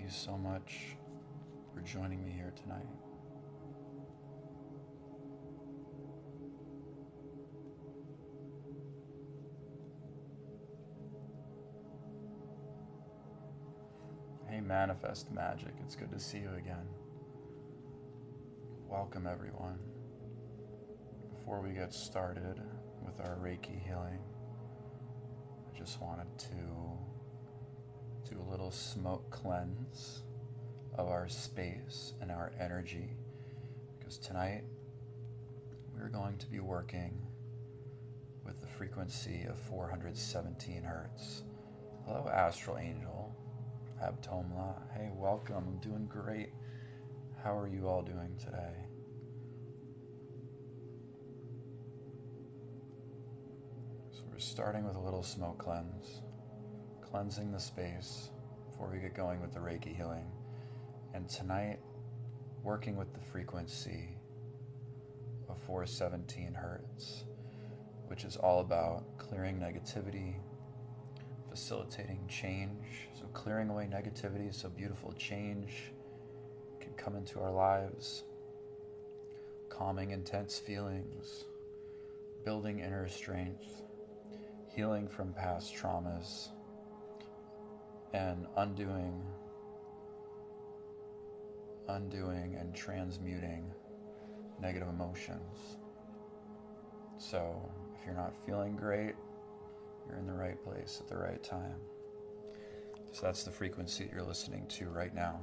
you so much for joining me here tonight. Hey, Manifest Magic, it's good to see you again. Welcome, everyone. Before we get started with our Reiki healing, I just wanted to do a little smoke cleanse of our space and our energy, because tonight we're going to be working with the frequency of 417 hertz. Hello, Astral Angel, Abtomla. Hey, welcome. I'm doing great. How are you all doing today? So we're starting with a little smoke cleanse, cleansing the space before we get going with the Reiki healing. And tonight, working with the frequency of 417 hertz, which is all about clearing negativity, facilitating change. So clearing away negativity so beautiful change can come into our lives, calming intense feelings, building inner strength, healing from past traumas, and undoing and transmuting negative emotions. So if you're not feeling great, you're in the right place at the right time. So that's the frequency that you're listening to right now.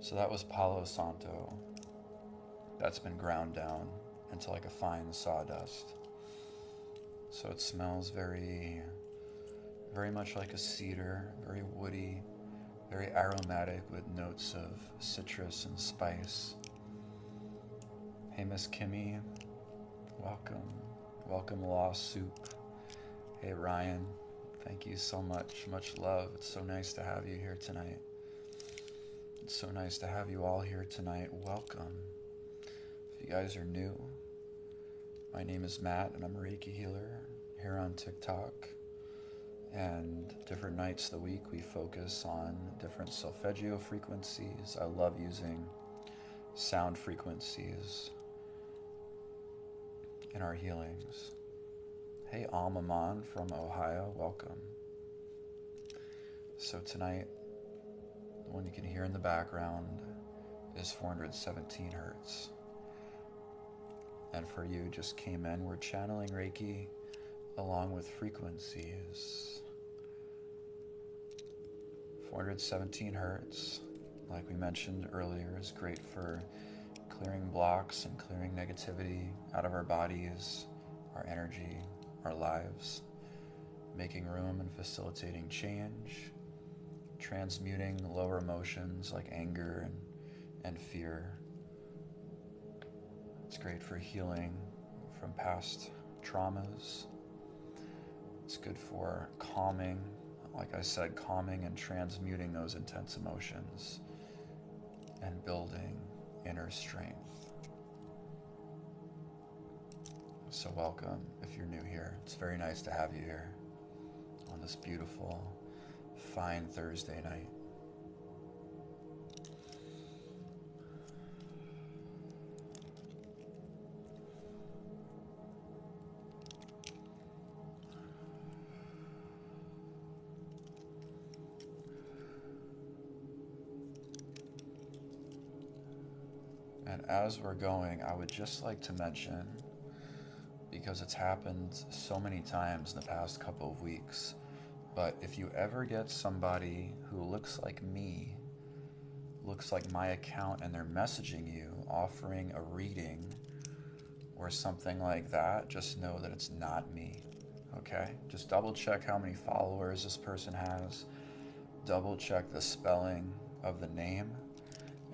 So that was Palo Santo. That's been ground down into like a fine sawdust. So it smells very much like a cedar, very woody, very aromatic with notes of citrus and spice. Hey, Miss Kimmy, welcome. Welcome, Law Soup. Hey, Ryan, thank you so much. Much love. It's so nice to have you here tonight. It's so nice to have you all here tonight. Welcome. If you guys are new, my name is Matt and I'm a Reiki healer here on TikTok. And different nights of the week we focus on different solfeggio frequencies. I love using sound frequencies in our healings. Hey, Almaman from Ohio, welcome. So tonight, the one you can hear in the background is 417 hertz. And for you, just came in, we're channeling Reiki along with frequencies. 417 hertz, like we mentioned earlier, is great for clearing blocks and clearing negativity out of our bodies, our energy, our lives, making room and facilitating change, transmuting lower emotions like anger and fear. It's great for healing from past traumas. It's good for calming, like I said, calming and transmuting those intense emotions and building inner strength. So welcome if you're new here. It's very nice to have you here on this beautiful, fine Thursday night. And as we're going, I would just like to mention, because it's happened so many times in the past couple of weeks, but if you ever get somebody who looks like me, looks like my account, and they're messaging you, offering a reading or something like that, just know that it's not me, okay? Just double check how many followers this person has, double check the spelling of the name,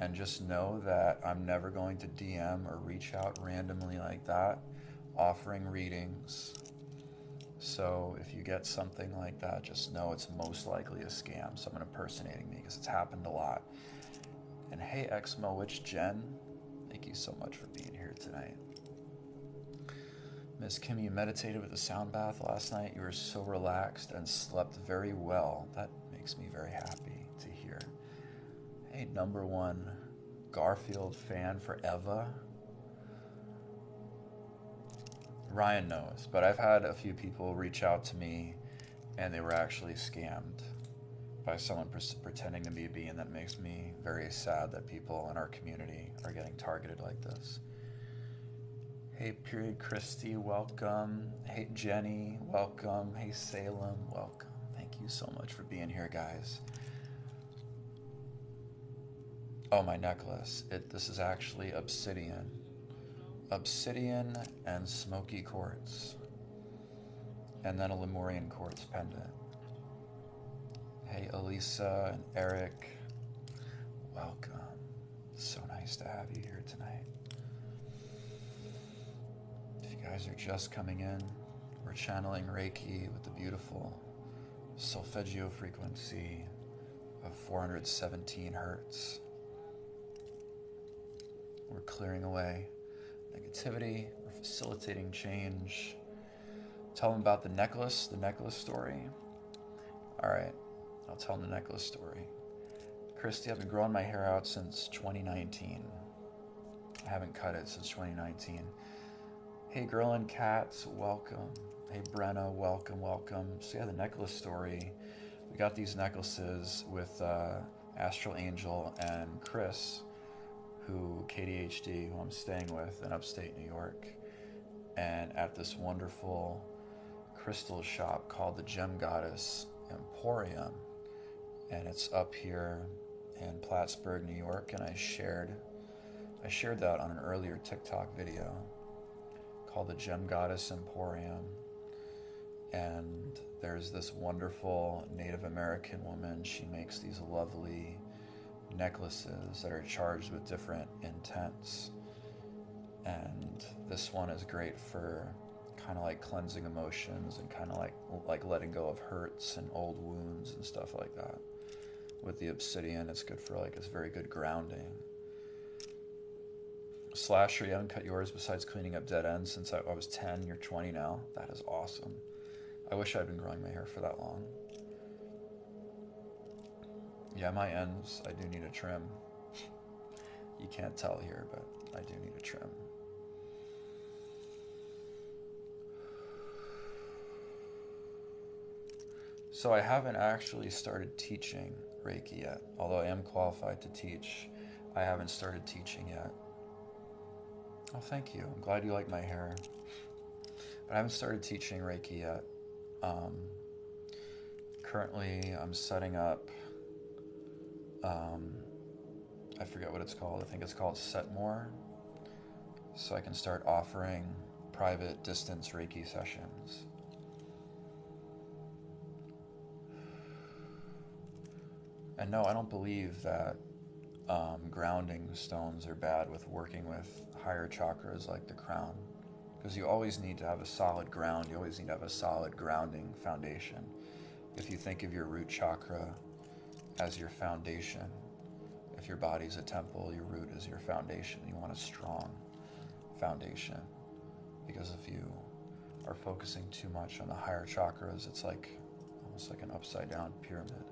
and just know that I'm never going to DM or reach out randomly like that, offering readings. So if you get something like that, just know it's most likely a scam, someone impersonating me, because it's happened a lot. And hey, Exmo Witch Jen, thank you so much for being here tonight. Miss Kim, you meditated with the sound bath last night. You were so relaxed and slept very well. That makes me very happy to hear. Hey, #1 Garfield fan for Eva. Ryan knows, but I've had a few people reach out to me and they were actually scammed by someone pretending to be a bee, and that makes me very sad that people in our community are getting targeted like this. Hey, Period Christy, welcome. Hey, Jenny, welcome. Hey, Salem, welcome. Thank you so much for being here, guys. Oh, my necklace. This is actually obsidian. Obsidian and smoky quartz. And then a Lemurian quartz pendant. Hey, Elisa and Eric, welcome. So nice to have you here tonight. If you guys are just coming in, we're channeling Reiki with the beautiful solfeggio frequency of 417 hertz. We're clearing away negativity, we're facilitating change. Tell them about the necklace story. All right, I'll tell them the necklace story. Christy, I've been growing my hair out since 2019. I haven't cut it since 2019. Hey, Girl and Cats, welcome. Hey, Brenna, welcome. So yeah, the necklace story. We got these necklaces with Astral Angel and Chris, who KDHD, who I'm staying with in upstate New York, and at this wonderful crystal shop called the Gem Goddess Emporium, and it's up here in Plattsburgh, New York, and I shared that on an earlier TikTok video called the Gem Goddess Emporium. And there's this wonderful Native American woman. She makes these lovely necklaces that are charged with different intents, and this one is great for kind of like cleansing emotions and kind of like letting go of hurts and old wounds and stuff like that. With the obsidian, it's good for it's very good grounding. Slasher, you haven't cut yours besides cleaning up dead ends since I was 10. You're 20 now. That is awesome. I wish I'd been growing my hair for that long. Yeah, my ends, I do need a trim. You can't tell here, but I do need a trim. So I haven't actually started teaching Reiki yet. Although I am qualified to teach, I haven't started teaching yet. Oh, thank you. I'm glad you like my hair. But I haven't started teaching Reiki yet. Currently, I'm setting up, I forget what it's called. I think it's called Setmore. So I can start offering private distance Reiki sessions. And no, I don't believe that grounding stones are bad with working with higher chakras like the crown, because you always need to have a solid ground. You always need to have a solid grounding foundation. If you think of your root chakra as your foundation, if your body's a temple, your root is your foundation. You want a strong foundation, because if you are focusing too much on the higher chakras, it's almost like an upside down pyramid.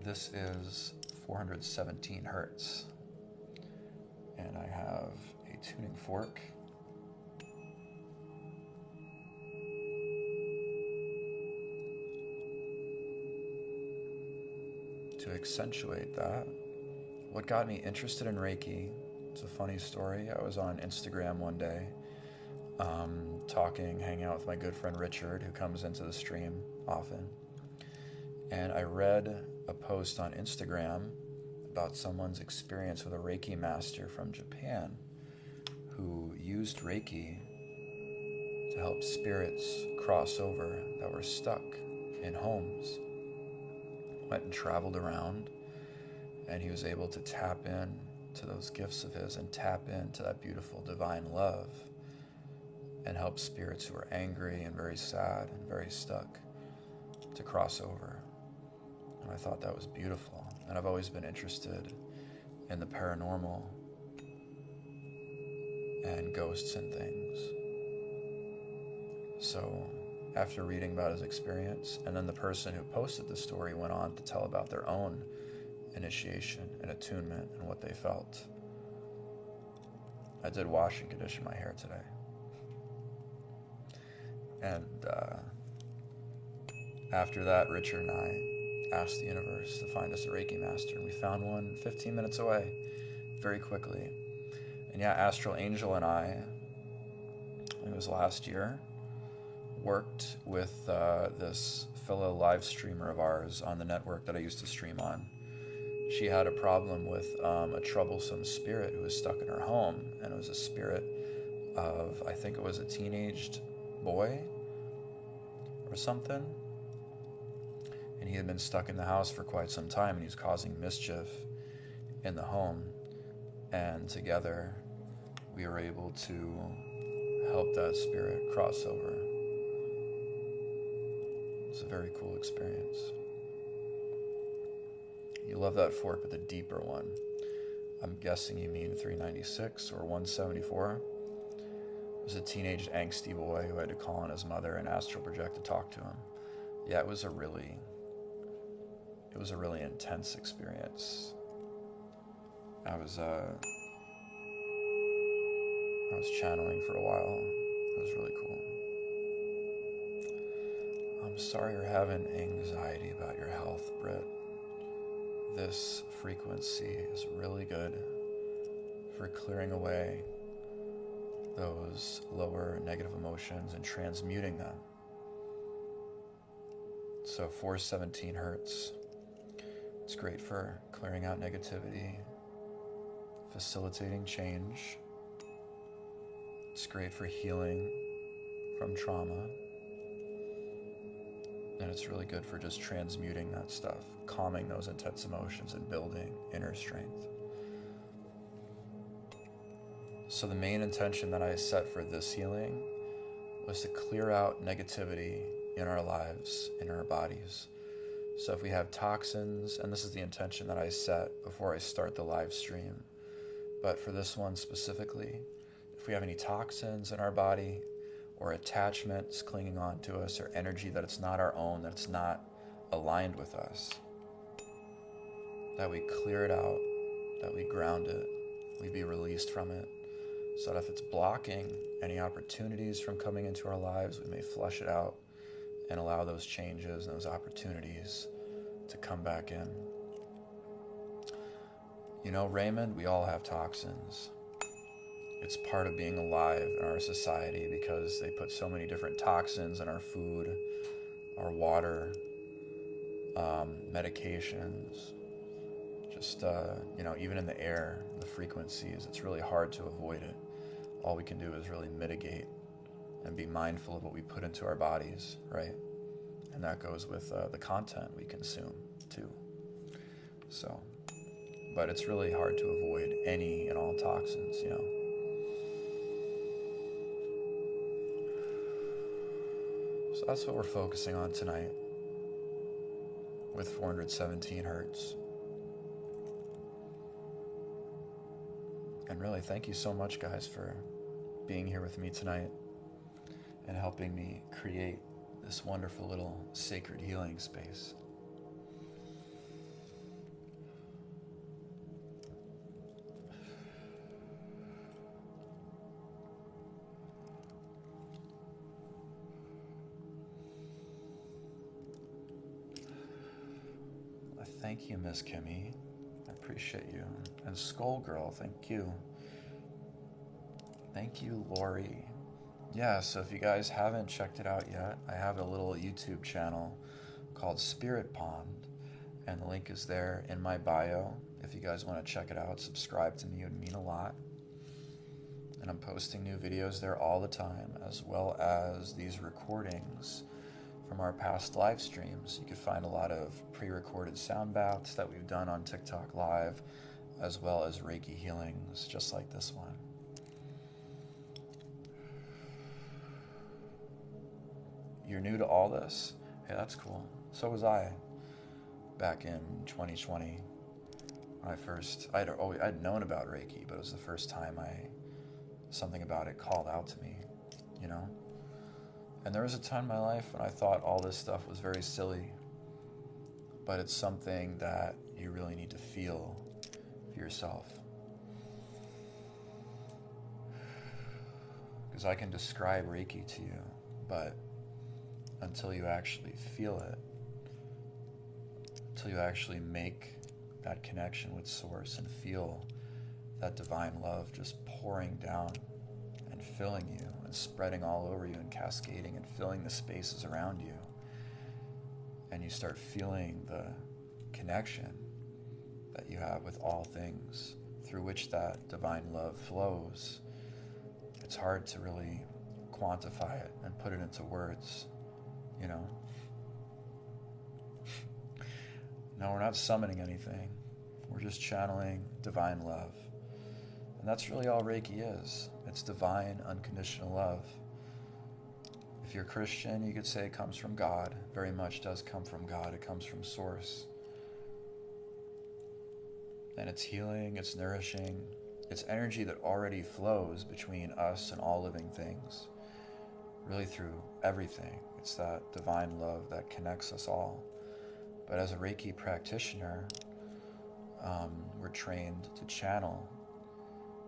This is 417 hertz, and I have a tuning fork. To accentuate that, what got me interested in Reiki, it's a funny story. I was on Instagram one day, hanging out with my good friend Richard, who comes into the stream often. And I read a post on Instagram about someone's experience with a Reiki master from Japan who used Reiki to help spirits cross over that were stuck in homes. Went and traveled around, and he was able to tap in to those gifts of his and tap into that beautiful divine love and help spirits who are angry and very sad and very stuck to cross over. And I thought that was beautiful. And I've always been interested in the paranormal and ghosts and things. So after reading about his experience, and then the person who posted the story went on to tell about their own initiation and attunement and what they felt. I did wash and condition my hair today. And after that, Richard and I asked the universe to find us a Reiki master, and we found one 15 minutes away, very quickly. And yeah, Astral Angel and I, it was last year, worked with this fellow live streamer of ours on the network that I used to stream on. She had a problem with a troublesome spirit who was stuck in her home, and it was a spirit of, I think it was a teenaged boy or something, and he had been stuck in the house for quite some time, and he was causing mischief in the home. And together we were able to help that spirit cross over. It's a very cool experience. You love that fork, but the deeper one. I'm guessing you mean 396 or 174. It was a teenage angsty boy who had to call on his mother and astral project to talk to him. Yeah, it was a really intense experience. I was channeling for a while. It was really cool. I'm sorry you're having anxiety about your health, Britt. This frequency is really good for clearing away those lower negative emotions and transmuting them. So 417 hertz. It's great for clearing out negativity, facilitating change. It's great for healing from trauma. And it's really good for just transmuting that stuff, calming those intense emotions and building inner strength. So the main intention that I set for this healing was to clear out negativity in our lives, in our bodies. So if we have toxins, and this is the intention that I set before I start the live stream, but for this one specifically, if we have any toxins in our body or attachments clinging on to us or energy that it's not our own, that it's not aligned with us, that we clear it out, that we ground it, we be released from it, so that if it's blocking any opportunities from coming into our lives, we may flush it out and allow those changes and those opportunities to come back in. You know, Raymond, we all have toxins. It's part of being alive in our society because they put so many different toxins in our food, our water, medications, just, even in the air, the frequencies. It's really hard to avoid it. All we can do is really mitigate and be mindful of what we put into our bodies, right? And that goes with the content we consume too. So, but it's really hard to avoid any and all toxins, you know. So that's what we're focusing on tonight with 417 hertz. And really, thank you so much, guys, for being here with me tonight and helping me create this wonderful little sacred healing space. Thank you, Miss Kimmy. I appreciate you. And Skull Girl, thank you. Thank you, Lori. Yeah, so if you guys haven't checked it out yet, I have a little YouTube channel called Spirit Pond, and the link is there in my bio. If you guys want to check it out, subscribe to me, it would mean a lot. And I'm posting new videos there all the time, as well as these recordings from our past live streams. You can find a lot of pre-recorded sound baths that we've done on TikTok Live, as well as Reiki healings, just like this one. you're new to all this? Hey, that's cool. So was I back in 2020 when I'd known about Reiki, but it was the first time something about it called out to me, you know? And there was a time in my life when I thought all this stuff was very silly, but it's something that you really need to feel for yourself. Because I can describe Reiki to you, but until you actually feel it, until you actually make that connection with Source and feel that divine love just pouring down and filling you and spreading all over you and cascading and filling the spaces around you, and you start feeling the connection that you have with all things through which that divine love flows, it's hard to really quantify it and put it into words, you know? No, we're not summoning anything. We're just channeling divine love. And that's really all Reiki is. It's divine, unconditional love. If you're Christian, you could say it comes from God. Very much does come from God. It comes from Source. And it's healing, it's nourishing, it's energy that already flows between us and all living things. Really through everything. It's that divine love that connects us all. But as a Reiki practitioner, we're trained to channel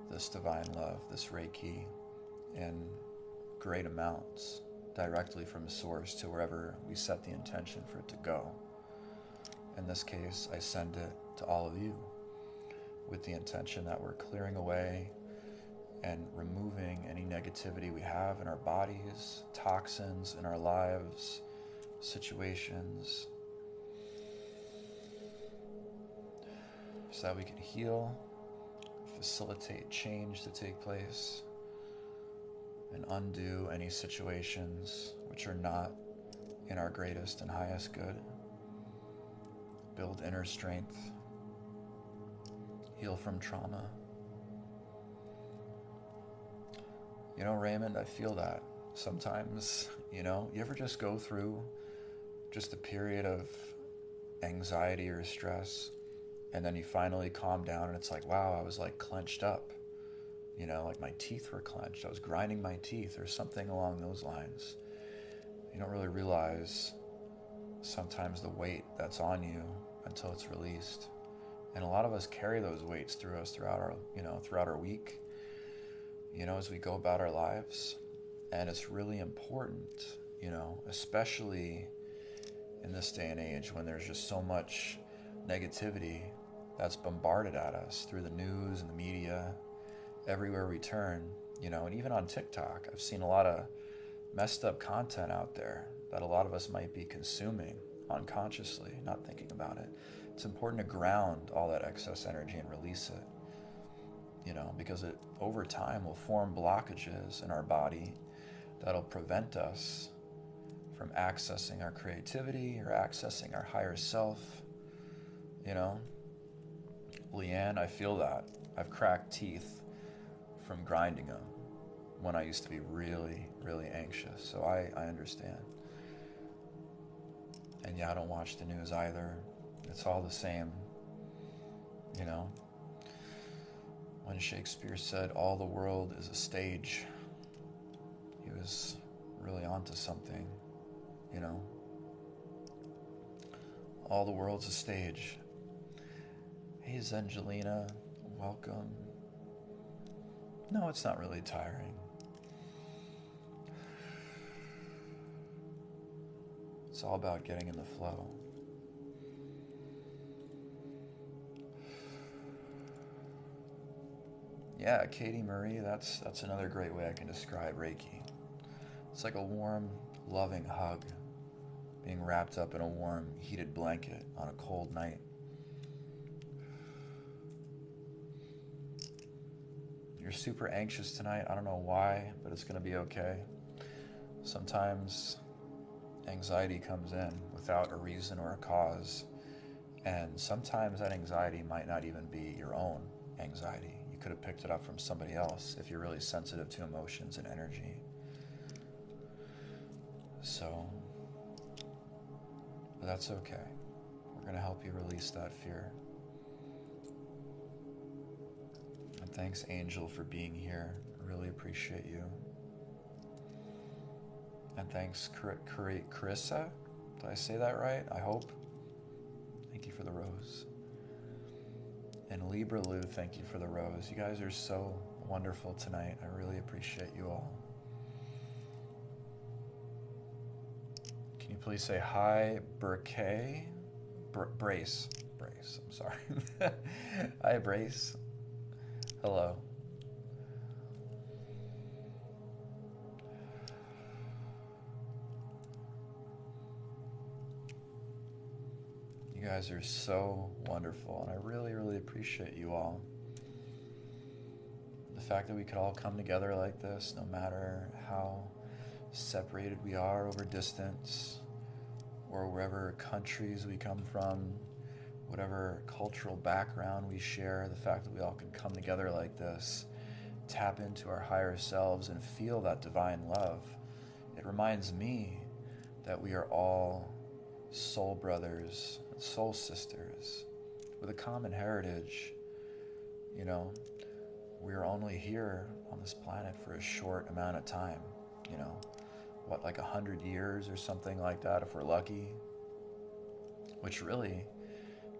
this divine love, this Reiki, in great amounts, directly from Source to wherever we set the intention for it to go. In this case, I send it to all of you with the intention that we're clearing away and removing any negativity we have in our bodies, toxins in our lives, situations, so that we can heal, facilitate change to take place, and undo any situations which are not in our greatest and highest good. Build inner strength, heal from trauma. You know, Raymond, I feel that sometimes, you ever just go through just a period of anxiety or stress, and then you finally calm down and it's like, wow, I was like clenched up, like my teeth were clenched. I was grinding my teeth or something along those lines. You don't really realize sometimes the weight that's on you until it's released. And a lot of us carry those weights throughout our week, as we go about our lives. And it's really important, especially in this day and age when there's just so much negativity that's bombarded at us through the news and the media, everywhere we turn, and even on TikTok. I've seen a lot of messed up content out there that a lot of us might be consuming unconsciously, not thinking about it. It's important to ground all that excess energy and release it, because it over time will form blockages in our body that'll prevent us from accessing our creativity or accessing our higher self. Leanne, I feel that. I've cracked teeth from grinding them when I used to be really, really anxious. So I understand. And yeah, I don't watch the news either. It's all the same, When Shakespeare said all the world is a stage, he was really onto something, All the world's a stage. Hey, Zengelina, welcome. No, it's not really tiring. It's all about getting in the flow. Yeah, Katie Marie, that's another great way I can describe Reiki. It's like a warm, loving hug, being wrapped up in a warm, heated blanket on a cold night. You're super anxious tonight. I don't know why, but it's going to be okay. Sometimes anxiety comes in without a reason or a cause, and sometimes that anxiety might not even be your own anxiety. You could have picked it up from somebody else if you're really sensitive to emotions and energy. So, but that's okay. We're going to help you release that fear. And thanks, Angel, for being here. I really appreciate you. And thanks, Carissa. Did I say that right? I hope. Thank you for the rose. And Libra Lou, thank you for the rose. You guys are so wonderful tonight. I really appreciate you all. Can you please say hi, Brace? Brace, I'm sorry. Hi, Brace. Hello. You guys are so wonderful, and I really, really appreciate you all. The fact that we could all come together like this, no matter how separated we are over distance, or wherever countries we come from, whatever cultural background we share, the fact that we all can come together like this, tap into our higher selves and feel that divine love. It reminds me that we are all soul brothers and soul sisters with a common heritage. You know, we are only here on this planet for a short amount of time, you know, what, like 100 years or something like that if we're lucky, which really,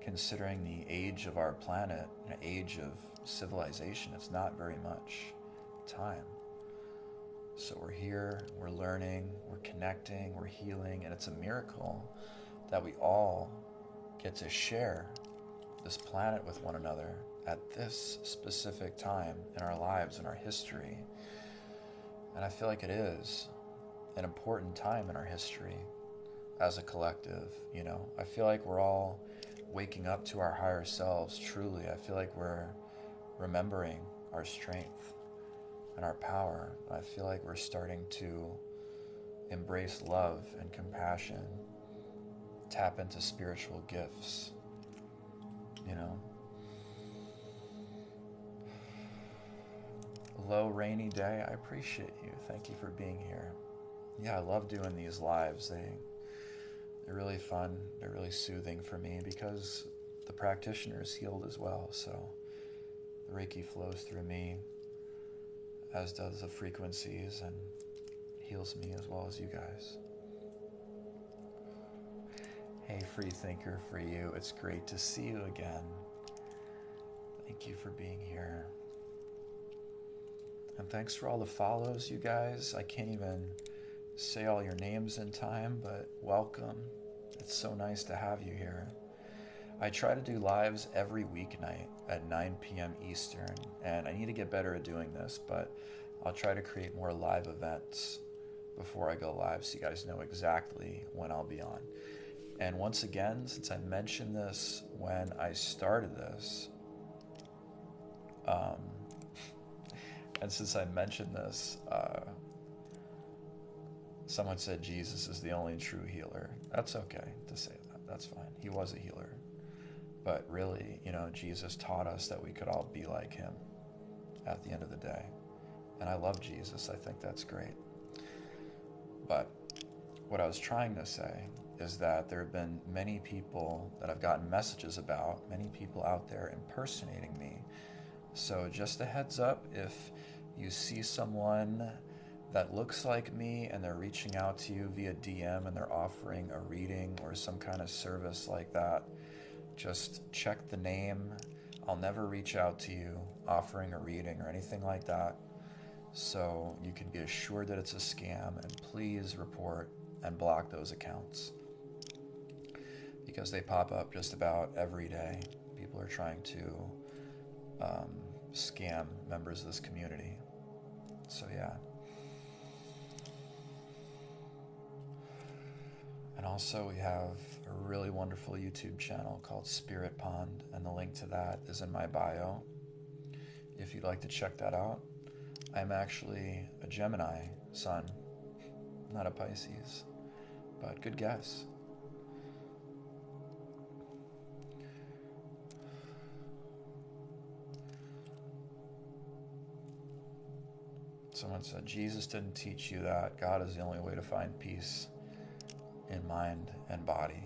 considering the age of our planet, an age of civilization, it's not very much time. So we're here, we're learning, we're connecting, we're healing, and it's a miracle that we all get to share this planet with one another at this specific time in our lives, in our history. And I feel like it is an important time in our history as a collective, you know. I feel like we're all waking up to our higher selves, truly. I feel like we're remembering our strength and our power. I feel like we're starting to embrace love and compassion, tap into spiritual gifts, you know. Low rainy day, I appreciate you. Thank you for being here. Yeah, I love doing these lives. They're really fun. They're really soothing for me because the practitioner is healed as well. So the Reiki flows through me, as does the frequencies, and heals me as well as you guys. Hey, free thinker, for you. It's great to see you again. Thank you for being here. And thanks for all the follows, you guys. I can't even say all your names in time, but welcome. It's so nice to have you here. I try to do lives every weeknight at 9 p.m. Eastern, and I need to get better at doing this, but I'll try to create more live events before I go live so you guys know exactly when I'll be on. And once again, since I mentioned this when I started this, someone said Jesus is the only true healer. That's okay to say that. That's fine. He was a healer. But really, you know, Jesus taught us that we could all be like him at the end of the day. And I love Jesus. I think that's great. But what I was trying to say is that there have been many people that I've gotten messages about, many people out there impersonating me. So just a heads up, if you see someone that looks like me and they're reaching out to you via DM and they're offering a reading or some kind of service like that, just check the name. I'll never reach out to you offering a reading or anything like that. So you can be assured that it's a scam, and please report and block those accounts because they pop up just about every day. People are trying to scam members of this community. So yeah. And also we have a really wonderful YouTube channel called Spirit Pond, and the link to that is in my bio if you'd like to check that out. I'm actually a Gemini sun, not a Pisces, but good guess. Someone said, Jesus didn't teach you that. God is the only way to find peace. in mind and body.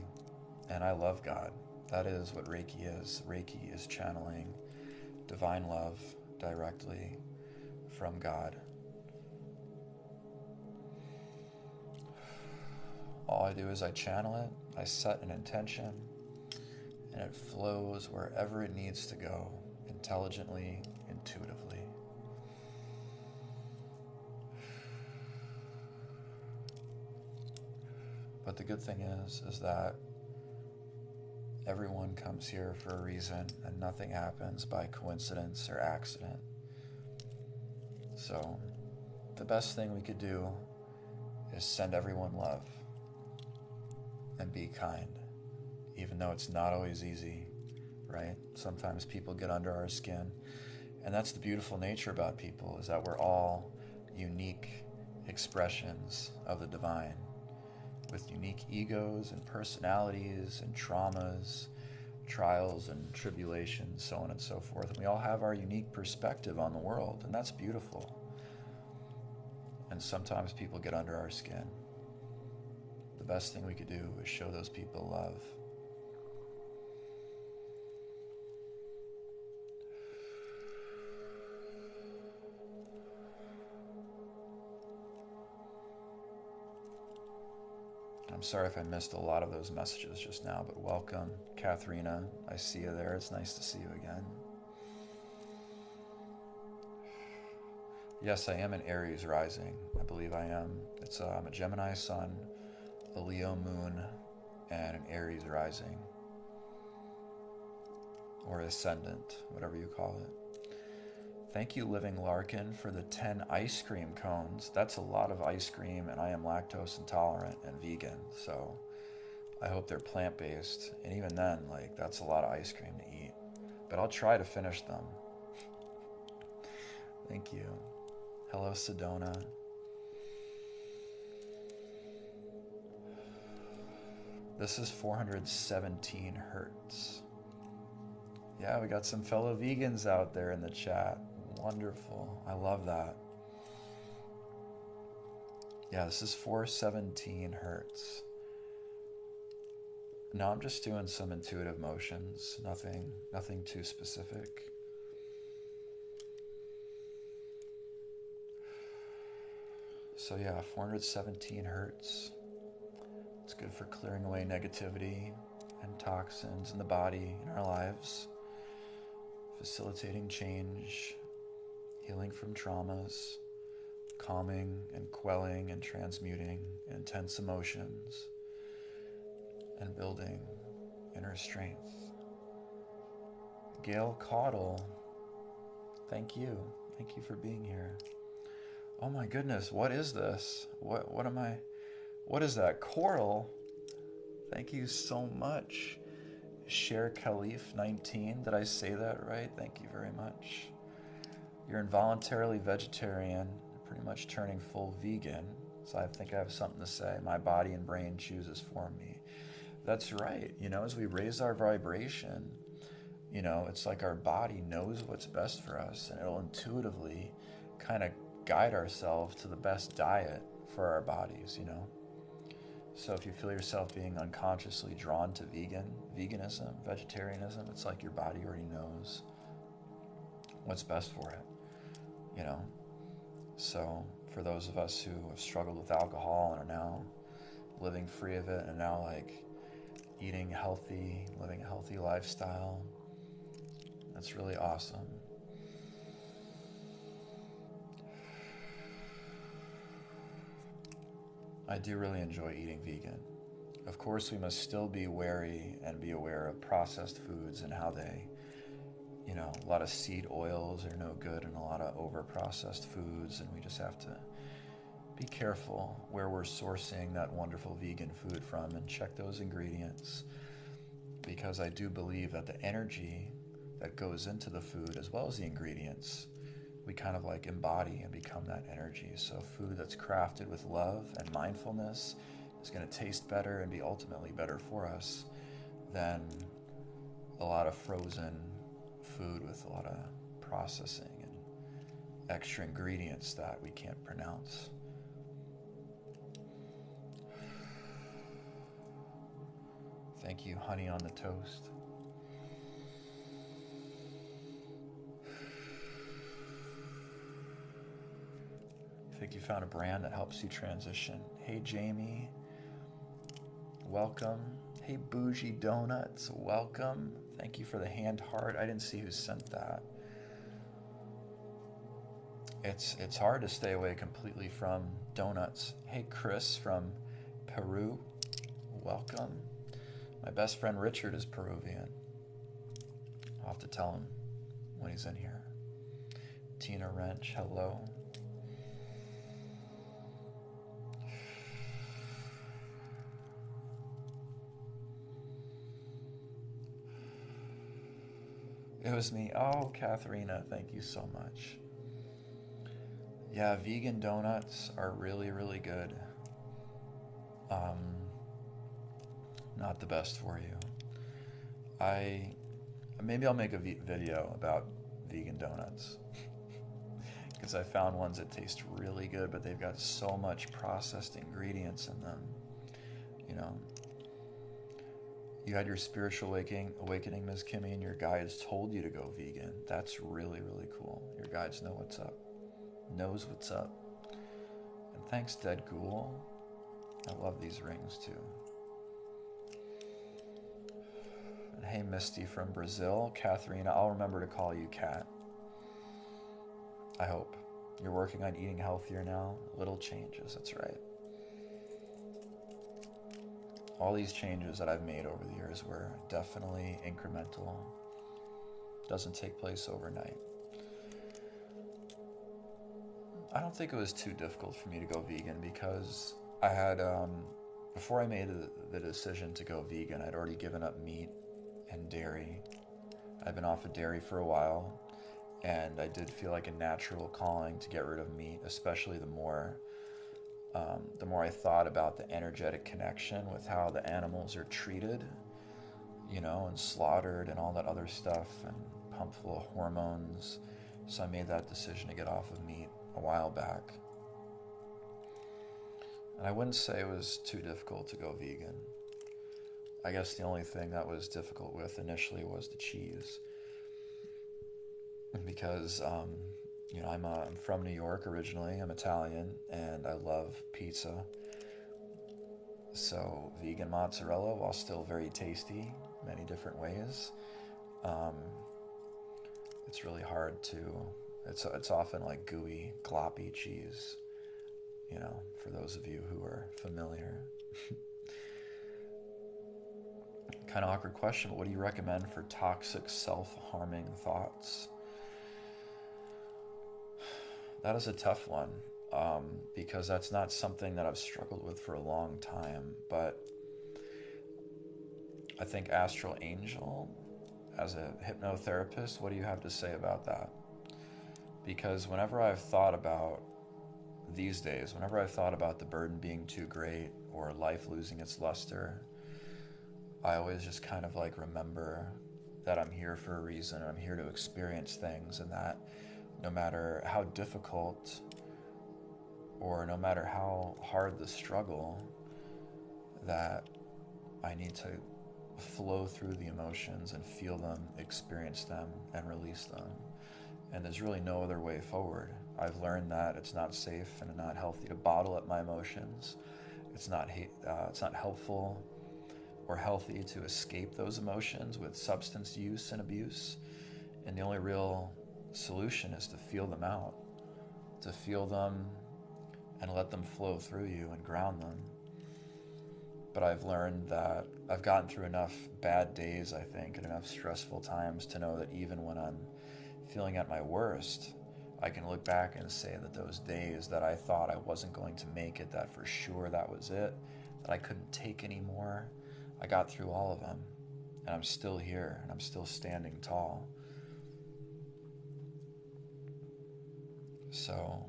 And I love God. That is what Reiki is. Reiki is channeling divine love directly from God. All I do is I channel it, I set an intention, and it flows wherever it needs to go, intelligently, intuitively. But the good thing is that everyone comes here for a reason, and nothing happens by coincidence or accident. So the best thing we could do is send everyone love and be kind, even though it's not always easy, right? Sometimes people get under our skin, and that's the beautiful nature about people, is that we're all unique expressions of the divine, with unique egos and personalities and traumas, trials and tribulations, so on and so forth. And we all have our unique perspective on the world, and that's beautiful. And sometimes people get under our skin. The best thing we could do is show those people love. I'm sorry if I missed a lot of those messages just now, but welcome, Katharina. I see you there. It's nice to see you again. Yes, I am an Aries rising. I believe I am. I'm a Gemini sun, a Leo moon, and an Aries rising. Or ascendant, whatever you call it. Thank you, Living Larkin, for the 10 ice cream cones. That's a lot of ice cream, and I am lactose intolerant and vegan, so I hope they're plant-based. And even then, that's a lot of ice cream to eat. But I'll try to finish them. Thank you. Hello, Sedona. This is 417 hertz. Yeah, we got some fellow vegans out there in the chat. Wonderful. I love that. Yeah, this is 417 hertz. No, I'm just doing some intuitive motions. Nothing too specific. So yeah, 417 hertz. It's good for clearing away negativity and toxins in the body, in our lives. Facilitating change, healing from traumas, calming and quelling and transmuting intense emotions, and building inner strength. Gail Caudle, thank you. Thank you for being here. Oh my goodness, what is this? What is that? Coral? Thank you so much. Cher Khalif 19, did I say that right? Thank you very much. You're involuntarily vegetarian, pretty much turning full vegan. So I think I have something to say. My body and brain chooses for me. That's right. As we raise our vibration, it's like our body knows what's best for us, and it'll intuitively kind of guide ourselves to the best diet for our bodies, So if you feel yourself being unconsciously drawn to veganism, vegetarianism, it's like your body already knows what's best for it, So for those of us who have struggled with alcohol and are now living free of it, and now eating healthy, living a healthy lifestyle, that's really awesome. I do really enjoy eating vegan. Of course, we must still be wary and be aware of processed foods and how they, a lot of seed oils are no good and a lot of over-processed foods, and we just have to be careful where we're sourcing that wonderful vegan food from and check those ingredients, because I do believe that the energy that goes into the food as well as the ingredients, we kind of embody and become that energy. So food that's crafted with love and mindfulness is going to taste better and be ultimately better for us than a lot of frozen food with a lot of processing and extra ingredients that we can't pronounce. Thank you, honey on the toast. I think you found a brand that helps you transition. Hey, Jamie. Welcome. Hey, Bougie Donuts. Welcome. Thank you for the hand heart. I didn't see who sent that. It's hard to stay away completely from donuts. Hey, Chris from Peru. Welcome. My best friend Richard is Peruvian. I'll have to tell him when he's in here. Tina Wrench, hello. It was me. Oh, Katharina, thank you so much. Yeah, vegan donuts are really, really good. Not the best for you. Maybe I'll make a video about vegan donuts because I found ones that taste really good, but they've got so much processed ingredients in them. You know, you had your spiritual awakening, Ms. Kimmy, and your guides told you to go vegan. That's really, really cool. Your guides know what's up. Knows what's up. And thanks, Dead Ghoul. I love these rings too. And hey, Misty from Brazil. Katharina, I'll remember to call you Kat. I hope. You're working on eating healthier now. Little changes, that's right. All these changes that I've made over the years were definitely incremental. Doesn't take place overnight. I don't think it was too difficult for me to go vegan because I had, before I made the decision to go vegan, I'd already given up meat and dairy. I'd been off of dairy for a while, and I did feel like a natural calling to get rid of meat, especially the more I thought about the energetic connection with how the animals are treated, you know, and slaughtered and all that other stuff and pumped full of hormones. So I made that decision to get off of meat a while back. And I wouldn't say it was too difficult to go vegan. I guess the only thing that was difficult with initially was the cheese. Because, you know, I'm from New York originally. I'm Italian, and I love pizza. So vegan mozzarella, while still very tasty, many different ways, it's really hard to. It's often like gooey, gloppy cheese. You know, for those of you who are familiar. Kind of awkward question, but what do you recommend for toxic, self-harming thoughts? That is a tough one, because that's not something that I've struggled with for a long time. But I think Astral Angel, as a hypnotherapist, what do you have to say about that? Because whenever I've thought about, these days, whenever I've thought about the burden being too great or life losing its luster, I always just kind of like remember that I'm here for a reason. I'm here to experience things, and that no matter how difficult or no matter how hard the struggle, that I need to flow through the emotions and feel them, experience them, and release them. And there's really no other way forward. I've learned that it's not safe and not healthy to bottle up my emotions. It's not helpful or healthy to escape those emotions with substance use and abuse. And the only real solution is to feel them out, to feel them and let them flow through you and ground them. But I've learned that I've gotten through enough bad days, I think, and enough stressful times to know that even when I'm feeling at my worst, I can look back and say that those days that I thought I wasn't going to make it, that for sure that was it, that I couldn't take anymore, I got through all of them, and I'm still here, and I'm still standing tall. So,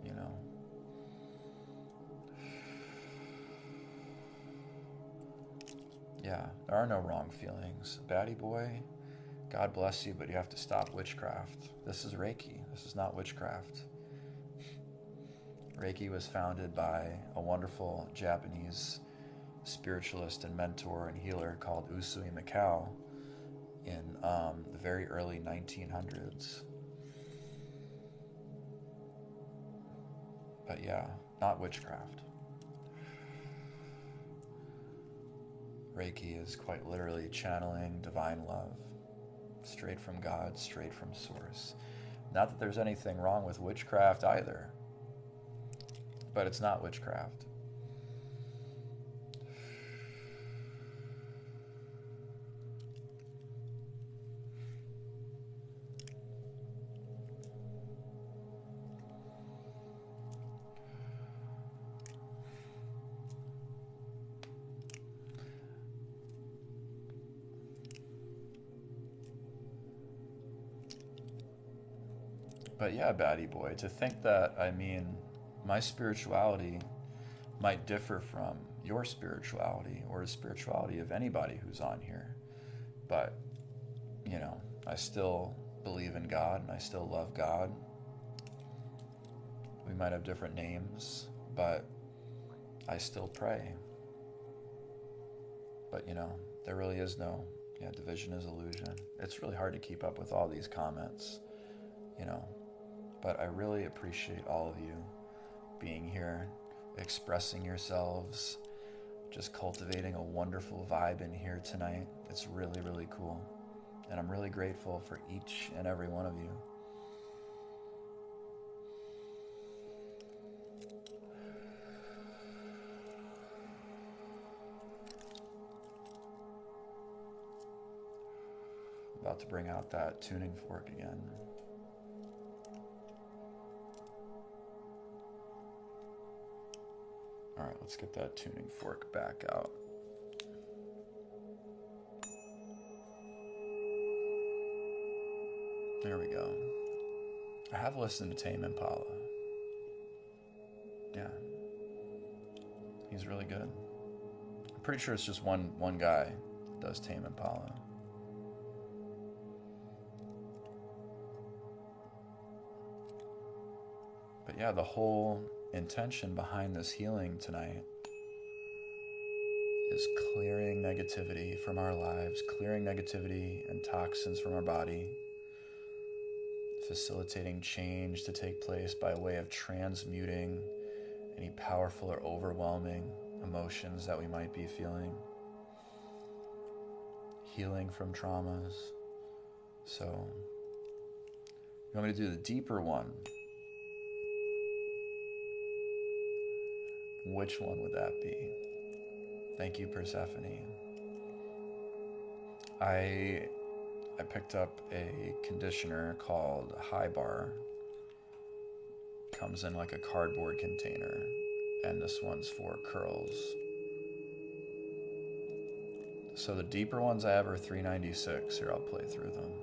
you know, yeah, there are no wrong feelings. Baddie boy, God bless you, but you have to stop witchcraft. This is Reiki. This is not witchcraft. Reiki was founded by a wonderful Japanese spiritualist and mentor and healer called Usui Mikao in the very early 1900s. But yeah, not witchcraft. Reiki is quite literally channeling divine love, straight from God, straight from source. Not that there's anything wrong with witchcraft either, but it's not witchcraft. But yeah, baddie boy, to think that, I mean, my spirituality might differ from your spirituality or the spirituality of anybody who's on here. But, you know, I still believe in God and I still love God. We might have different names, but I still pray. But, you know, there really is no, division is illusion. It's really hard to keep up with all these comments, you know. But I really appreciate all of you being here, expressing yourselves, just cultivating a wonderful vibe in here tonight. It's really, really cool. And I'm really grateful for each and every one of you. About to bring out that tuning fork again. All right, let's get that tuning fork back out. There we go. I have listened to Tame Impala. Yeah. He's really good. I'm pretty sure it's just one guy that does Tame Impala. But yeah, the whole intention behind this healing tonight is clearing negativity from our lives, clearing negativity and toxins from our body, facilitating change to take place by way of transmuting any powerful or overwhelming emotions that we might be feeling, healing from traumas. So, you want me to do the deeper one? Which one would that be? Thank you, Persephone. I picked up a conditioner called High Bar. Comes in like a cardboard container, and this one's for curls. So the deeper ones I have are $3.96. Here, I'll play through them.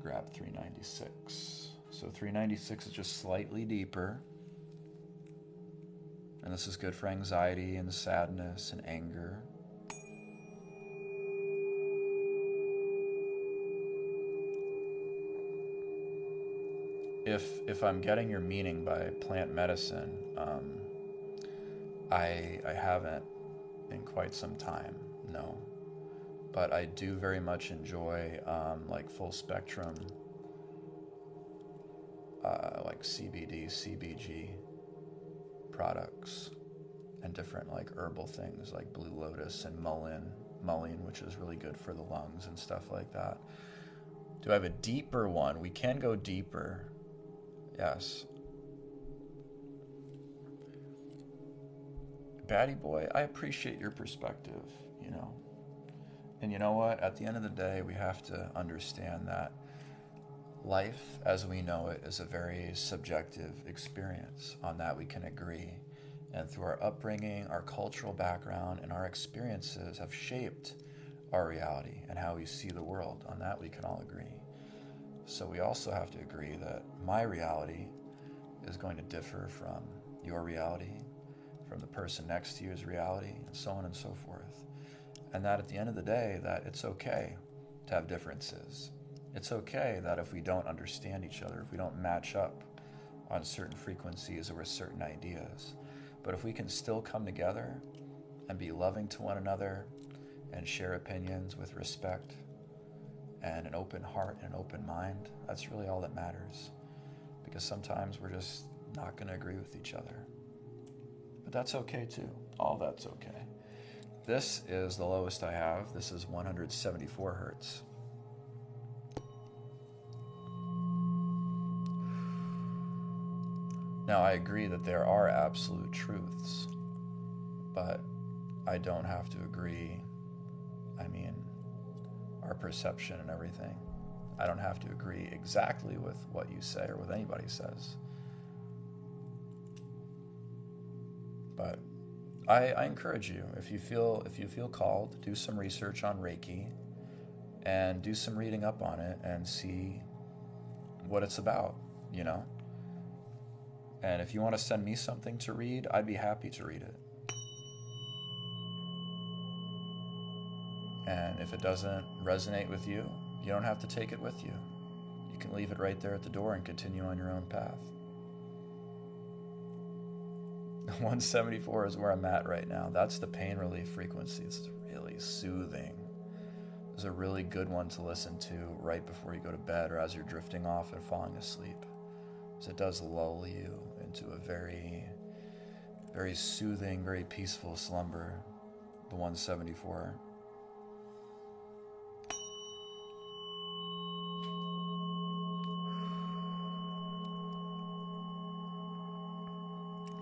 Grab $3.96. So $3.96 is just slightly deeper. And this is good for anxiety and sadness and anger. If I'm getting your meaning by plant medicine, I haven't in quite some time, no. But I do very much enjoy like full spectrum, like CBD, CBG products, and different like herbal things like blue lotus and mullein, which is really good for the lungs and stuff like that. Do I have a deeper one? We can go deeper. Yes. Baddie boy, I appreciate your perspective, you know. And you know what? At the end of the day, we have to understand that life as we know it is a very subjective experience. On that we can agree. And through our upbringing, our cultural background, and our experiences have shaped our reality and how we see the world. On that we can all agree. So we also have to agree that my reality is going to differ from your reality, from the person next to you's reality, and so on and so forth. And that at the end of the day, that it's okay to have differences. It's okay that if we don't understand each other, if we don't match up on certain frequencies or with certain ideas. But if we can still come together and be loving to one another and share opinions with respect and an open heart and an open mind, that's really all that matters. Because sometimes we're just not going to agree with each other. But that's okay too. All that's okay. This is the lowest I have. This is 174 hertz. Now, I agree that there are absolute truths, but I don't have to agree. I mean, our perception and everything. I don't have to agree exactly with what you say or what anybody says. But I encourage you, if you feel called, do some research on Reiki and do some reading up on it and see what it's about, you know? And if you want to send me something to read, I'd be happy to read it. And if it doesn't resonate with you, you don't have to take it with you. You can leave it right there at the door and continue on your own path. 174 is where I'm at right now. That's the pain relief frequency. It's really soothing. It's a really good one to listen to right before you go to bed or as you're drifting off and falling asleep. Because it does lull you into a very, very soothing, very peaceful slumber. The 174.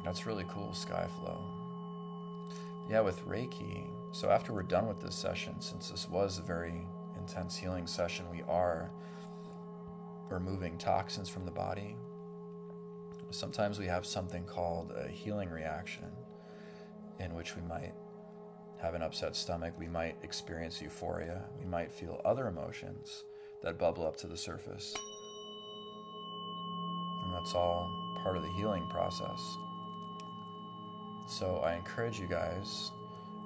That's really cool, Skyflow. Yeah, with Reiki, so after we're done with this session, since this was a very intense healing session, we are removing toxins from the body. Sometimes we have something called a healing reaction, in which we might have an upset stomach, we might experience euphoria, we might feel other emotions that bubble up to the surface. And that's all part of the healing process. So I encourage you guys,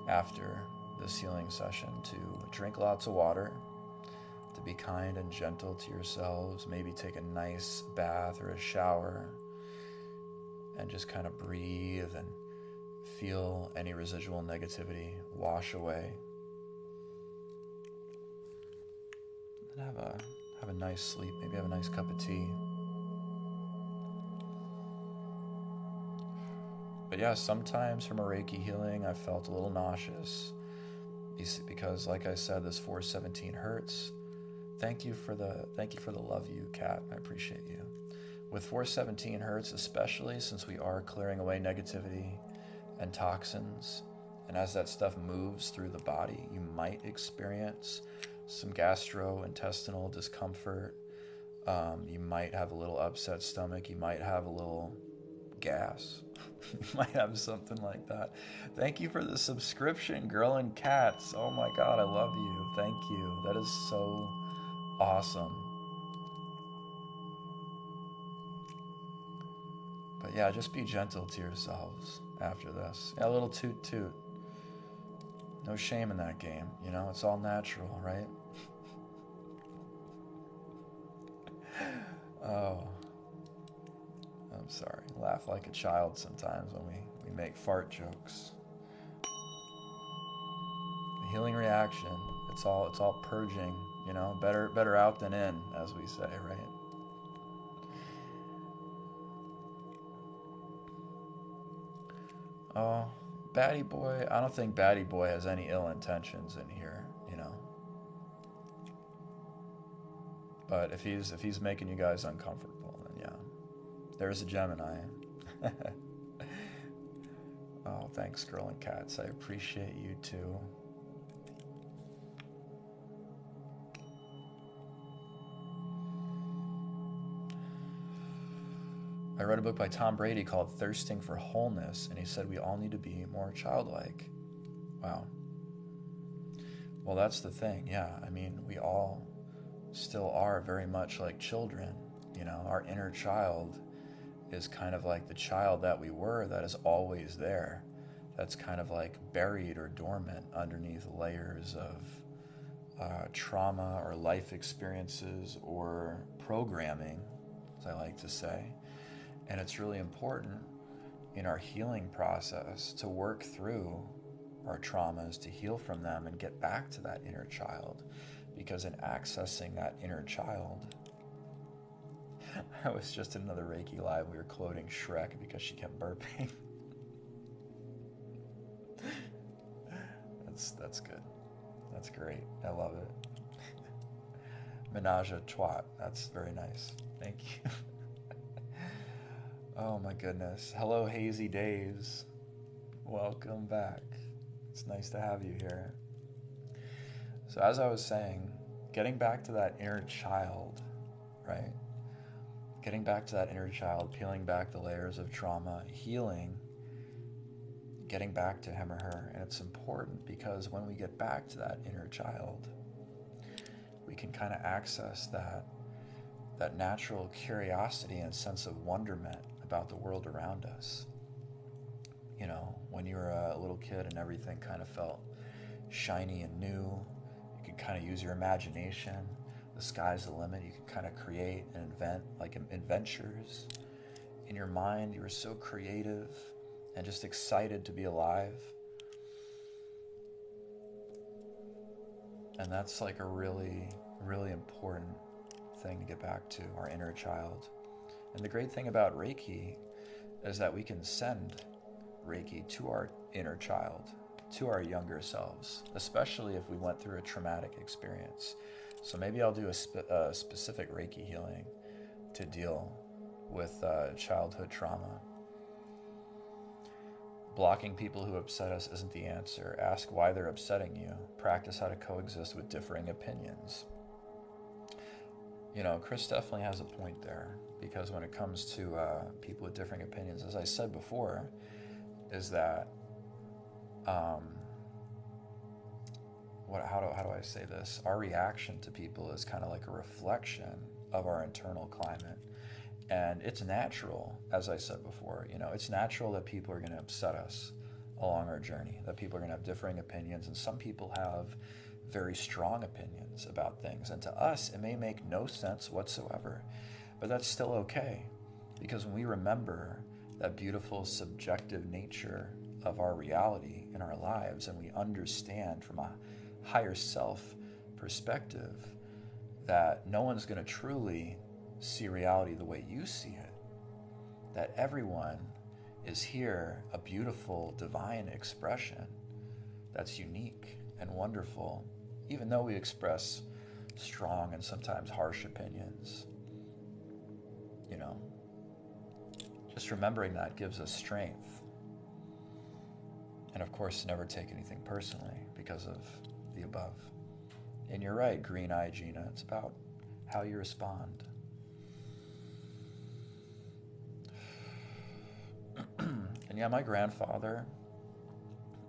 after this healing session, to drink lots of water, to be kind and gentle to yourselves, maybe take a nice bath or a shower, and just kind of breathe and feel any residual negativity wash away. And have a nice sleep, maybe have a nice cup of tea. But yeah, sometimes from a Reiki healing, I felt a little nauseous because, like I said, this 417 hertz. Thank you for the love, you cat. I appreciate you. With 417 hertz, especially since we are clearing away negativity and toxins, and as that stuff moves through the body, you might experience some gastrointestinal discomfort. You might have a little upset stomach. You might have a little gas. You might have something like that. Thank you for the subscription, Girl and Cats. Oh my God, I love you. Thank you. That is so awesome. But yeah, just be gentle to yourselves after this. Yeah, a little toot toot. No shame in that game, you know? It's all natural, right? Oh. I'm sorry. Laugh like a child sometimes when we make fart jokes. The healing reaction. It's all purging, you know? Better out than in, as we say, right? Oh, Batty Boy. I don't think Batty Boy has any ill intentions in here, you know? But if he's making you guys uncomfortable, then yeah. There's a Gemini. Oh, thanks, Girl and Cats. I appreciate you too. I read a book by Tom Brady called Thirsting for Wholeness, and he said we all need to be more childlike. Wow. Well, that's the thing, yeah. I mean, we all still are very much like children. You know, our inner child is kind of like the child that we were that is always there. That's kind of like buried or dormant underneath layers of trauma or life experiences or programming, as I like to say. And it's really important in our healing process to work through our traumas, to heal from them and get back to that inner child. Because in accessing that inner child, I was just in another Reiki live, we were quoting Shrek because she kept burping. That's good. That's great. I love it. Menage a trois. That's very nice. Thank you. Oh my goodness. Hello, Hazy Days. Welcome back. It's nice to have you here. So as I was saying, getting back to that inner child, right? Getting back to that inner child, peeling back the layers of trauma, healing, getting back to him or her. And it's important because when we get back to that inner child, we can kind of access that natural curiosity and sense of wonderment about the world around us. You know, when you were a little kid and everything kind of felt shiny and new, you could kind of use your imagination. The sky's the limit. You could kind of create and invent, like adventures. In your mind, you were so creative and just excited to be alive. And that's like a really, really important thing to get back to, our inner child. And the great thing about Reiki is that we can send Reiki to our inner child, to our younger selves, especially if we went through a traumatic experience. So maybe I'll do a specific Reiki healing to deal with childhood trauma. Blocking people who upset us isn't the answer. Ask why they're upsetting you. Practice how to coexist with differing opinions. You know, Chris definitely has a point there, because when it comes to people with differing opinions, as I said before, is that how do I say this? Our reaction to people is kind of like a reflection of our internal climate. And it's natural, as I said before, you know, it's natural that people are going to upset us along our journey, that people are going to have differing opinions, and some people have very strong opinions about things. And to us, it may make no sense whatsoever, but that's still okay, because when we remember that beautiful subjective nature of our reality in our lives, and we understand from a higher self perspective that no one's going to truly see reality the way you see it, that everyone is here a beautiful divine expression that's unique and wonderful, even though we express strong and sometimes harsh opinions. You know, just remembering that gives us strength. And of course, to never take anything personally because of the above. And you're right, Green Eye Gina, it's about how you respond. And yeah, my grandfather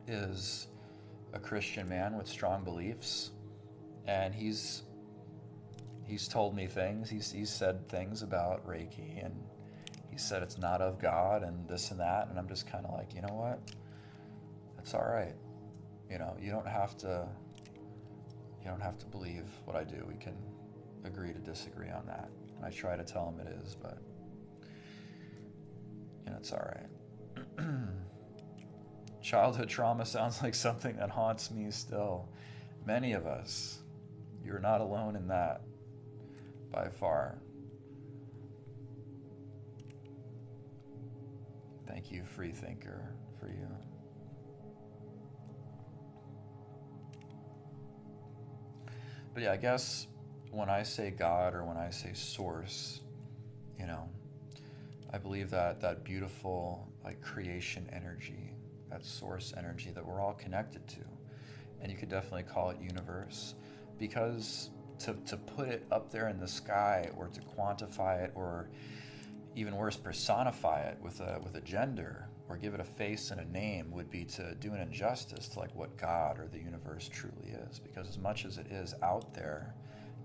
is a Christian man with strong beliefs, and he's told me things. He's said things about Reiki, and he said it's not of God and this and that, and I'm just kind of like, you know what? It's all right. You know, you don't have to believe what I do. We can agree to disagree on that. And I try to tell him it is, but you know, it's all right. Childhood trauma sounds like something that haunts me still. Many of us. You're not alone in that, by far. Thank you, free thinker, for you. But yeah, I guess when I say God or when I say source, you know, I believe that beautiful like creation energy, that source energy that we're all connected to. And you could definitely call it universe, because to put it up there in the sky or to quantify it, or even worse, personify it with a gender or give it a face and a name would be to do an injustice to like what God or the universe truly is. Because as much as it is out there,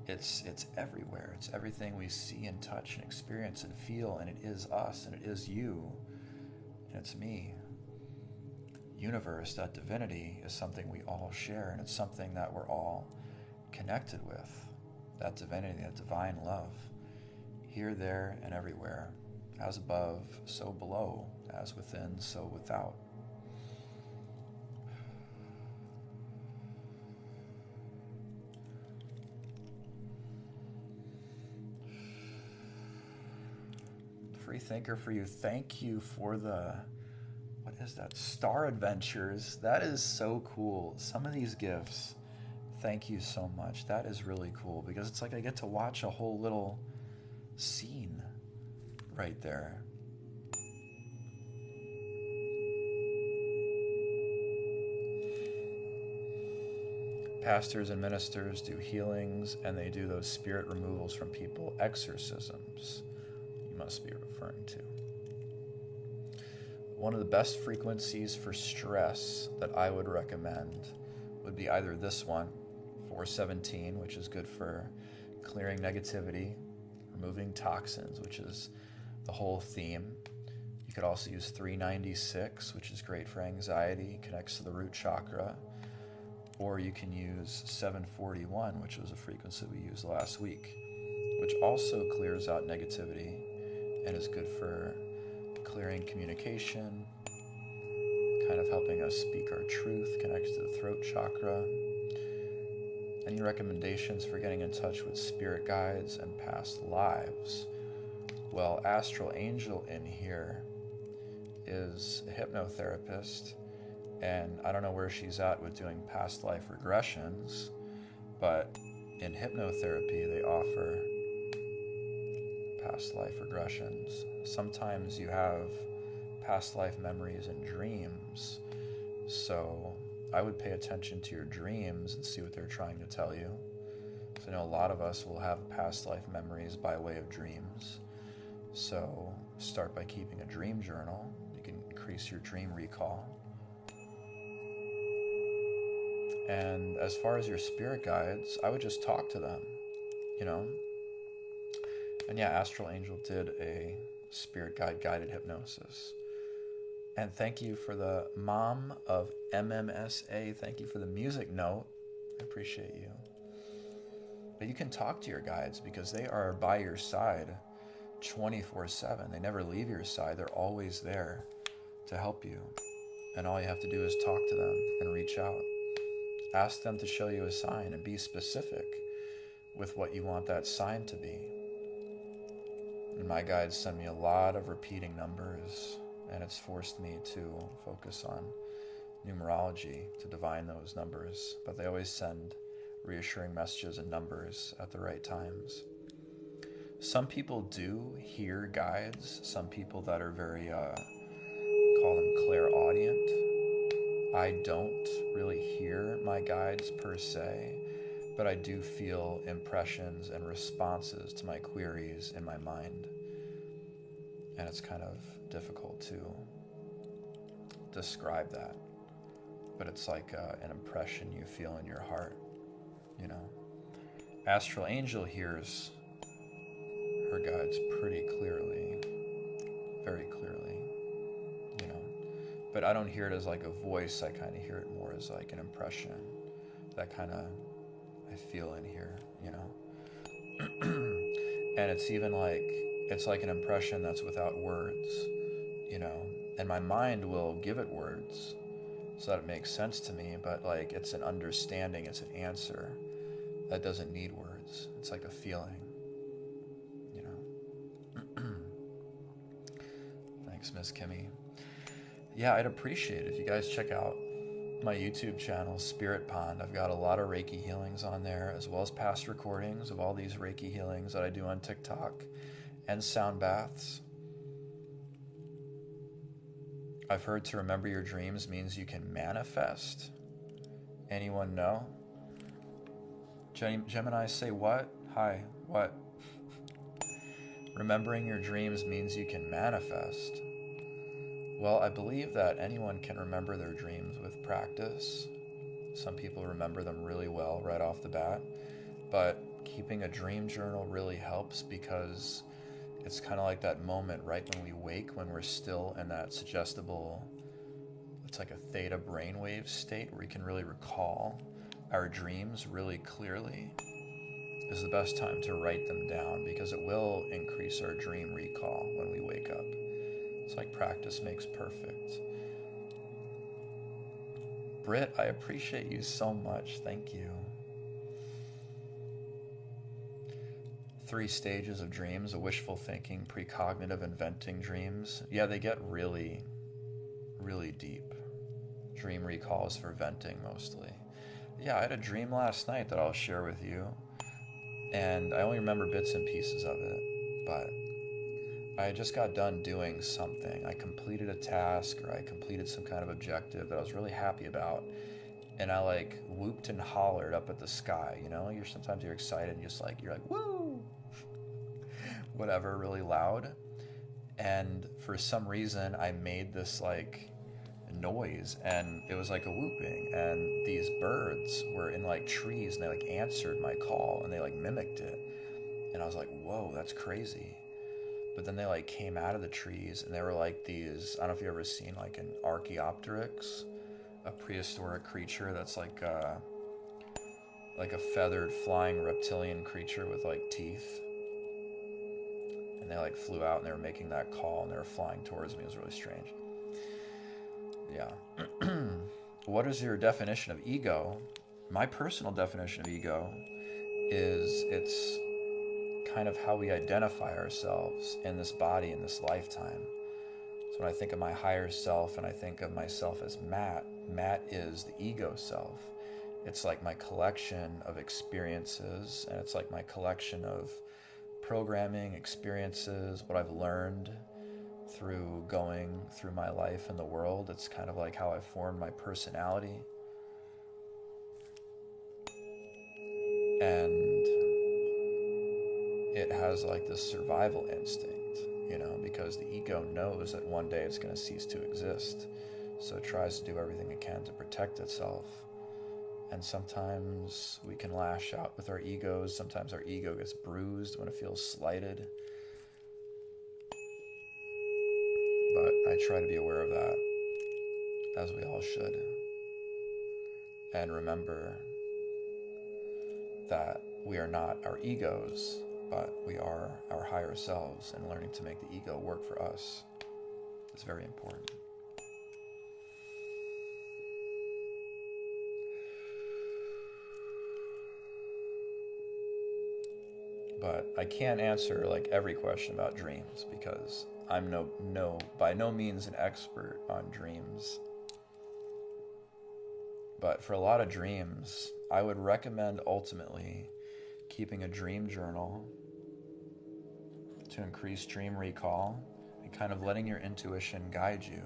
it's everywhere. It's everything we see and touch and experience and feel, and it is us, and it is you, and it's me. Universe, that divinity, is something we all share, and it's something that we're all connected with. That divinity, that divine love, here, there, and everywhere As above, so below. As within, so without. Free thinker for you. Thank you for the, what is that? Star Adventures. That is so cool. Some of these gifts, thank you so much. That is really cool because it's like I get to watch a whole little scene right there. Pastors and ministers do healings, and they do those spirit removals from people, exorcisms, you must be referring to. One of the best frequencies for stress that I would recommend would be either this one, 417, which is good for clearing negativity, removing toxins, which is the whole theme. You could also use 396, which is great for anxiety, connects to the root chakra. Or you can use 741, which was a frequency we used last week, which also clears out negativity and is good for clearing communication, kind of helping us speak our truth, connects to the throat chakra. Any recommendations for getting in touch with spirit guides and past lives? Well, Astral Angel in here is a hypnotherapist, and I don't know where she's at with doing past life regressions, but in hypnotherapy they offer past life regressions. Sometimes you have past life memories and dreams, so I would pay attention to your dreams and see what they're trying to tell you. So I know a lot of us will have past life memories by way of dreams, so start by keeping a dream journal. You can increase your dream recall. And as far as your spirit guides, I would just talk to them, you know? And yeah, Astral Angel did a spirit guide guided hypnosis. And thank you for the mom of MMSA. Thank you for the music note. I appreciate you. But you can talk to your guides because they are by your side 24/7. They never leave your side. They're always there to help you. And all you have to do is talk to them and reach out. Ask them to show you a sign and be specific with what you want that sign to be. And my guides send me a lot of repeating numbers, and it's forced me to focus on numerology to divine those numbers. But they always send reassuring messages and numbers at the right times. Some people do hear guides. Some people that are very, call them clairaudient. I don't really hear my guides per se, but I do feel impressions and responses to my queries in my mind. And it's kind of difficult to describe that, but it's like an impression you feel in your heart, you know. Astral Angel hears her guides pretty clearly, very clearly, you know. But I don't hear it as like a voice. I kind of hear it more as like an impression that kind of I feel in here, you know. And it's even like, it's like an impression that's without words, you know. And my mind will give it words so that it makes sense to me, but like it's an understanding, it's an answer that doesn't need words. It's like a feeling, you know. Thanks, Miss Kimmy. Yeah, I'd appreciate it if you guys check out my YouTube channel, Spirit Pond. I've got a lot of Reiki healings on there, as well as past recordings of all these Reiki healings that I do on TikTok, and sound baths. I've heard to remember your dreams means you can manifest. Anyone know? Gemini, say what? Hi, what? Remembering your dreams means you can manifest. Well, I believe that anyone can remember their dreams with practice. Some people remember them really well right off the bat, but keeping a dream journal really helps because it's kind of like that moment right when we wake, when we're still in that suggestible, it's like a theta brainwave state where we can really recall our dreams really clearly. is the best time to write them down, because it will increase our dream recall when we wake up. It's like practice makes perfect. Britt, I appreciate you so much. Thank you. 3 stages of dreams: a wishful thinking, precognitive, inventing dreams. Yeah, they get really, really deep. Dream recall is for venting mostly. Yeah, I had a dream last night that I'll share with you, and I only remember bits and pieces of it, but I just got done doing something. I completed a task, or I completed some kind of objective that I was really happy about, and I like whooped and hollered up at the sky. You know, sometimes you're excited and you're like woo, whatever, really loud. And for some reason I made this like noise, and it was like a whooping, and these birds were in like trees, and they like answered my call, and they like mimicked it, and I was like, whoa, that's crazy. But then they like came out of the trees, and they were like these, I don't know if you've ever seen like an Archaeopteryx, a prehistoric creature that's like a feathered flying reptilian creature with like teeth. And they like flew out, and they were making that call, and they were flying towards me. It was really strange. Yeah. What is your definition of ego? My personal definition of ego is it's kind of how we identify ourselves in this body, in this lifetime. So when I think of my higher self, and I think of myself as Matt, Matt is the ego self. It's like my collection of experiences, and it's like my collection of programming, experiences, what I've learned through going through my life in the world. It's kind of like how I formed my personality. And it has like this survival instinct, you know, because the ego knows that one day it's going to cease to exist. So it tries to do everything it can to protect itself. And sometimes we can lash out with our egos. Sometimes our ego gets bruised when it feels slighted. But I try to be aware of that, as we all should. And remember that we are not our egos, but we are our higher selves, and learning to make the ego work for us is very important. But I can't answer like every question about dreams, because I'm by no means an expert on dreams. But for a lot of dreams, I would recommend ultimately keeping a dream journal to increase dream recall, and kind of letting your intuition guide you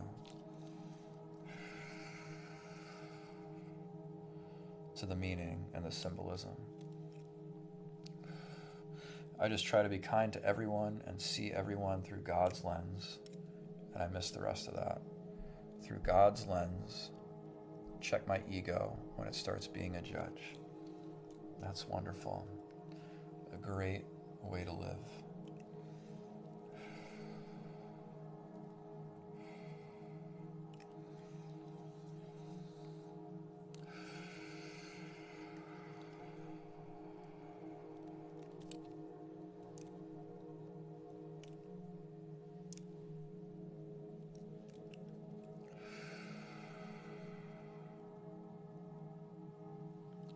to the meaning and the symbolism. I just try to be kind to everyone and see everyone through God's lens, and I miss the rest of that. Through God's lens, check my ego when it starts being a judge. That's wonderful. A great way to live.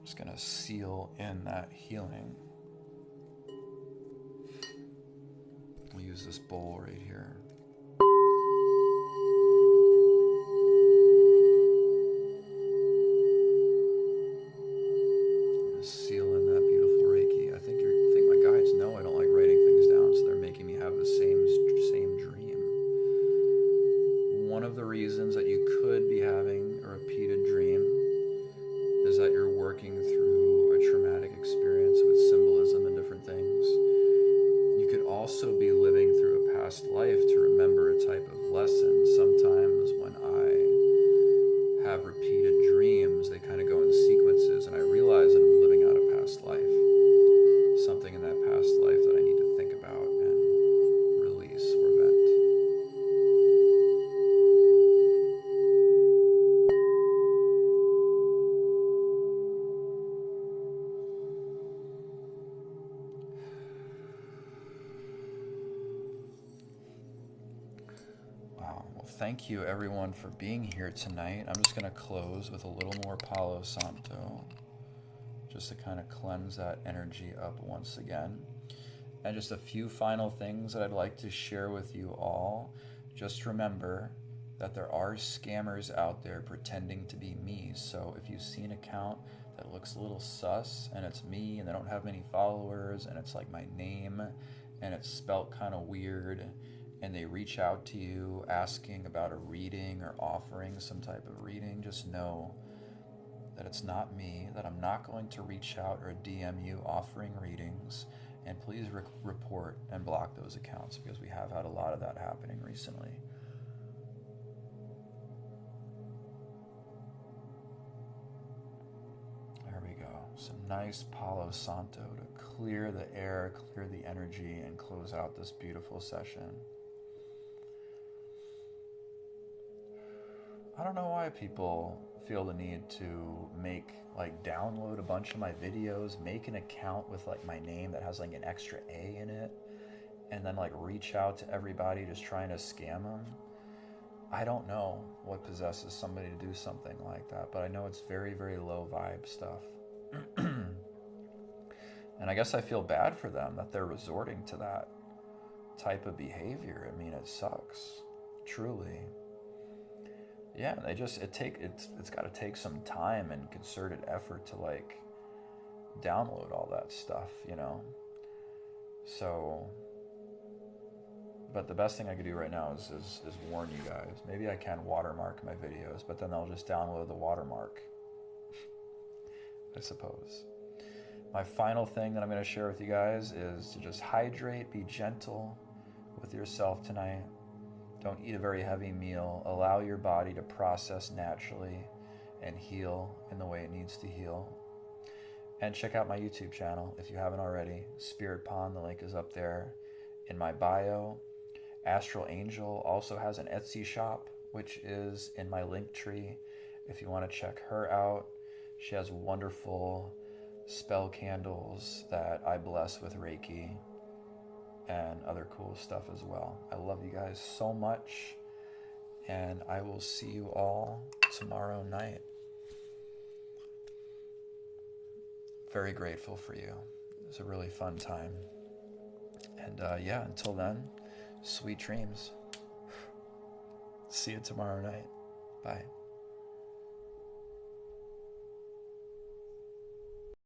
Just going to seal in that healing. We'll use this bowl right here. Seal in that beautiful Reiki. I think my guides know I don't like writing things down, so they're making me have the same dream. One of the reasons that you could be having a repeated dream is that you're working through a traumatic experience with symbolism and different things. You could also be living through a past life to thank you everyone for being here tonight. I'm just going to close with a little more Palo Santo, just to kind of cleanse that energy up once again. And just a few final things that I'd like to share with you all. Just remember that there are scammers out there pretending to be me. So if you see an account that looks a little sus and it's me and they don't have many followers and it's like my name and it's spelt kind of weird and they reach out to you asking about a reading or offering some type of reading, just know that it's not me, that I'm not going to reach out or DM you offering readings. And please report and block those accounts, because we have had a lot of that happening recently. There we go. Some nice Palo Santo to clear the air, clear the energy, and close out this beautiful session. I don't know why people feel the need to download a bunch of my videos, make an account with like my name that has like an extra A in it, and then like reach out to everybody just trying to scam them. I don't know what possesses somebody to do something like that, but I know it's very, very low vibe stuff. And I guess I feel bad for them that they're resorting to that type of behavior. I mean, it sucks, truly. Yeah, it's got to take some time and concerted effort to like download all that stuff, you know. So, but the best thing I could do right now is warn you guys. Maybe I can watermark my videos, but then they'll just download the watermark, I suppose. My final thing that I'm going to share with you guys is to just hydrate, be gentle with yourself tonight. Don't eat a very heavy meal. Allow your body to process naturally and heal in the way it needs to heal. And check out my YouTube channel if you haven't already. Spirit Pond, the link is up there in my bio. Astral Angel also has an Etsy shop, which is in my link tree if you want to check her out. She has wonderful spell candles that I bless with Reiki and other cool stuff as well. I love you guys so much, and I will see you all tomorrow night. Very grateful for you. It was a really fun time. And yeah, until then, sweet dreams. See you tomorrow night. Bye.